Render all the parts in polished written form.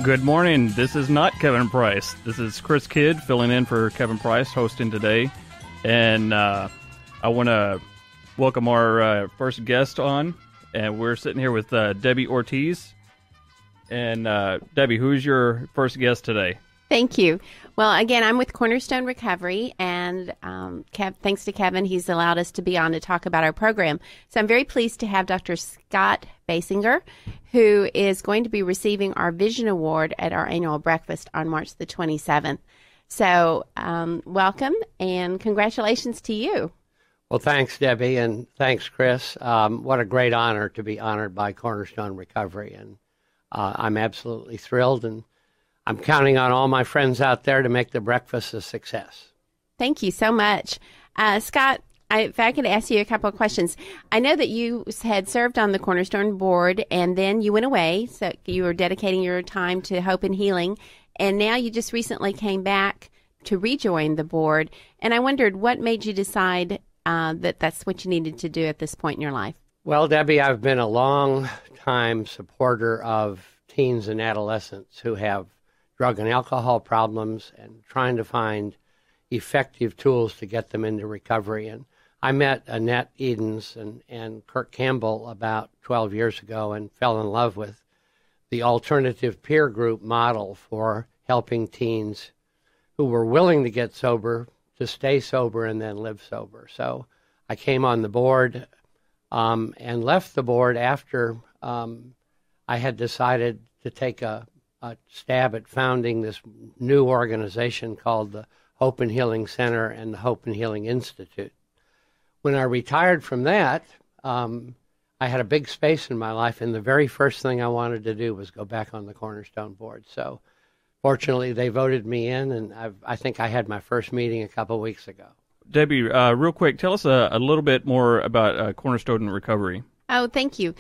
Good morning. This is not Kevin Price. This is Chris Kidd filling in for Kevin Price, hosting today. And I want to welcome our first guest on. And we're sitting here with Debbie Ortiz. And Debbie, who's your first guest today? Thank you. Well, again, I'm with Cornerstone Recovery, and thanks to Kevin, he's allowed us to be on to talk about our program. So I'm very pleased to have Dr. Scott Basinger, who is going to be receiving our Vision Award at our annual breakfast on March the 27th. So welcome, and congratulations to you. Well, thanks, Debbie, and thanks, Chris. What a great honor to be honored by Cornerstone Recovery, and I'm absolutely thrilled, and I'm counting on all my friends out there to make the breakfast a success. Thank you so much. Scott, if I could ask you a couple of questions. I know that you had served on the Cornerstone board, and then you went away, so you were dedicating your time to hope and healing, and now you just recently came back to rejoin the board, and I wondered what made you decide that that's what you needed to do at this point in your life? Well, Debbie, I've been a long-time supporter of teens and adolescents who have drug and alcohol problems and trying to find effective tools to get them into recovery. And I met Annette Edens and Kirk Campbell about 12 years ago and fell in love with the alternative peer group model for helping teens who were willing to get sober to stay sober and then live sober. So I came on the board and left the board after I had decided to take a stab at founding this new organization called the Hope and Healing Center and the Hope and Healing Institute. When I retired from that, I had a big space in my life, and the very first thing I wanted to do was go back on the Cornerstone board. So fortunately, they voted me in, and I think I had my first meeting a couple weeks ago. Debbie, real quick, tell us a little bit more about Cornerstone Recovery. Oh, thank you.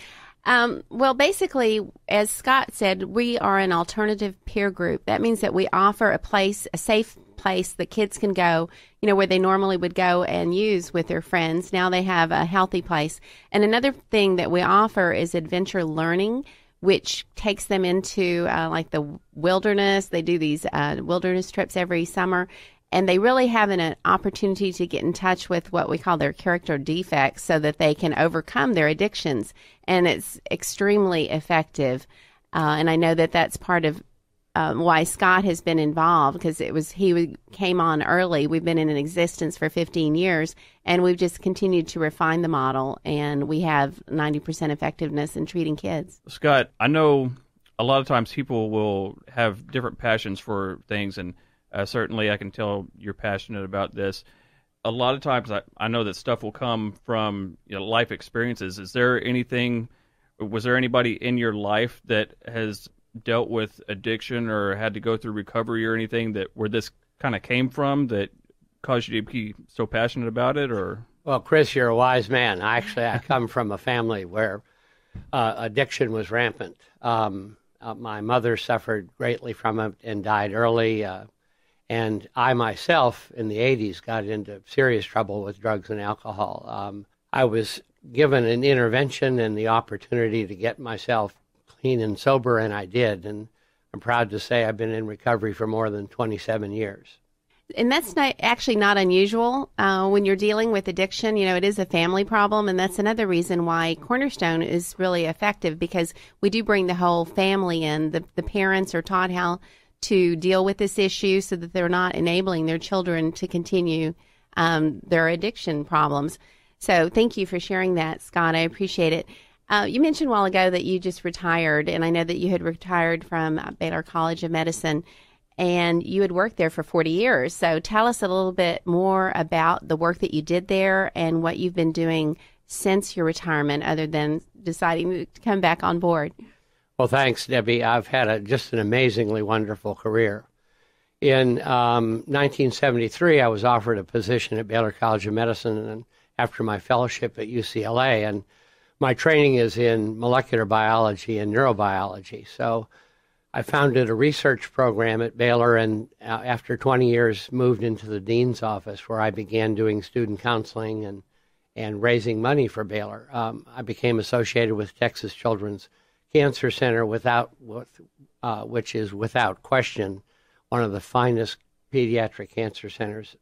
Well, basically, as Scott said, we are an alternative peer group. That means that we offer a safe place that kids can go, where they normally would go and use with their friends. Now they have a healthy place. And another thing that we offer is adventure learning, which takes them into like the wilderness. They do these wilderness trips every summer. And they really have an opportunity to get in touch with what we call their character defects so that they can overcome their addictions. And it's extremely effective. And I know that that's part of why Scott has been involved, because he came on early. We've been in existence for 15 years, and we've just continued to refine the model. And we have 90% effectiveness in treating kids. Scott, I know a lot of times people will have different passions for things, and certainly I can tell you're passionate about this. A lot of times I know that stuff will come from life experiences. Was there anybody in your life that has dealt with addiction or had to go through recovery or anything where this kind of came from that caused you to be so passionate about it? Or Well, Chris, you're a wise man. I come from a family where addiction was rampant. My mother suffered greatly from it and died early. And I myself, in the 80s, got into serious trouble with drugs and alcohol. I was given an intervention and the opportunity to get myself clean and sober, and I did. And I'm proud to say I've been in recovery for more than 27 years. And that's actually not unusual when you're dealing with addiction. It is a family problem, and that's another reason why Cornerstone is really effective, because we do bring the whole family in. The parents are taught how to deal with this issue so that they're not enabling their children to continue their addiction problems. So thank you for sharing that, Scott. I appreciate it. You mentioned a while ago that you just retired, and I know that you had retired from Baylor College of Medicine, and you had worked there for 40 years. So tell us a little bit more about the work that you did there and what you've been doing since your retirement, other than deciding to come back on board. Well, thanks, Debbie. I've had just an amazingly wonderful career. In 1973, I was offered a position at Baylor College of Medicine and after my fellowship at UCLA, and my training is in molecular biology and neurobiology. So I founded a research program at Baylor, and after 20 years moved into the dean's office, where I began doing student counseling and raising money for Baylor. I became associated with Texas Children's Cancer Center with which is without question one of the finest pediatric cancer centers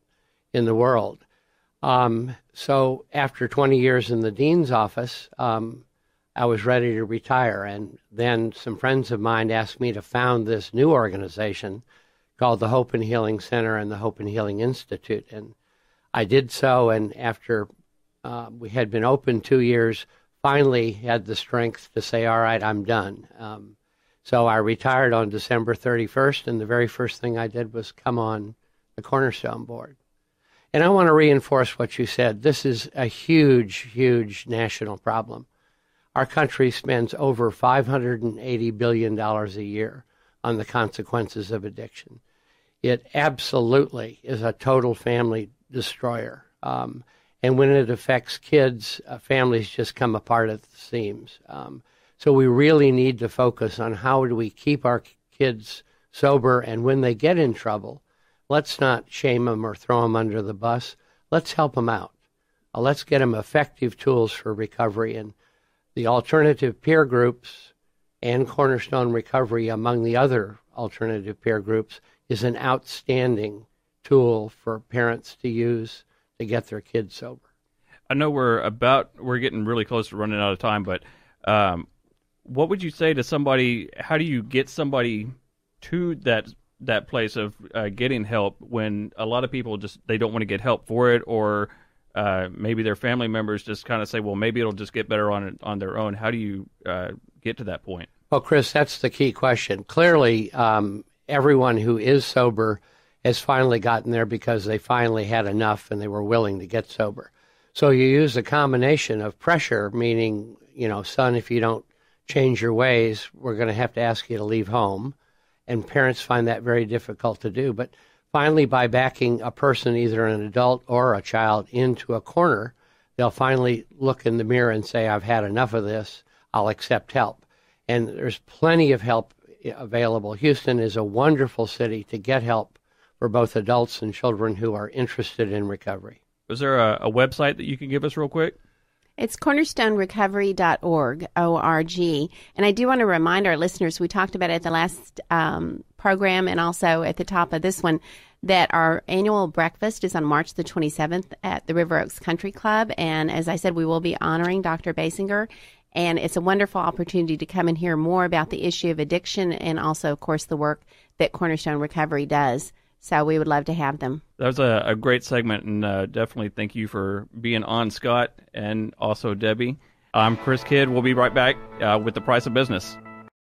in the world. So after 20 years in the dean's office, I was ready to retire. And then some friends of mine asked me to found this new organization called the Hope and Healing Center and the Hope and Healing Institute. And I did so, and after we had been open 2 years, finally had the strength to say, all right, I'm done. So I retired on December 31st, and the very first thing I did was come on the Cornerstone board. And I want to reinforce what you said. This is a huge, huge national problem. Our country spends over $580 billion a year on the consequences of addiction. It absolutely is a total family destroyer. And when it affects kids, families just come apart at the seams. So we really need to focus on how do we keep our kids sober, and when they get in trouble, let's not shame them or throw them under the bus. Let's help them out. Let's get them effective tools for recovery. And the alternative peer groups and Cornerstone Recovery, among the other alternative peer groups, is an outstanding tool for parents to use to get their kids sober. I know we're getting really close to running out of time, but what would you say to somebody? How do you get somebody to that place of getting help when a lot of people they don't want to get help for it, or maybe their family members just kind of say, well, maybe it'll just get better on their own? How do you get to that point? Well, Chris, that's the key question. Clearly, everyone who is sober has finally gotten there because they finally had enough and they were willing to get sober. So you use a combination of pressure, meaning, son, if you don't change your ways, we're going to have to ask you to leave home. And parents find that very difficult to do. But finally, by backing a person, either an adult or a child, into a corner, they'll finally look in the mirror and say, I've had enough of this, I'll accept help. And there's plenty of help available. Houston is a wonderful city to get help for both adults and children who are interested in recovery. Is there a website that you can give us real quick? It's cornerstonerecovery.org, O-R-G. And I do want to remind our listeners, we talked about it at the last program and also at the top of this one, that our annual breakfast is on March the 27th at the River Oaks Country Club. And as I said, we will be honoring Dr. Basinger. And it's a wonderful opportunity to come and hear more about the issue of addiction and also, of course, the work that Cornerstone Recovery does. So we would love to have them. That was a great segment, and definitely thank you for being on, Scott, and also Debbie. I'm Chris Kidd. We'll be right back with The Price of Business.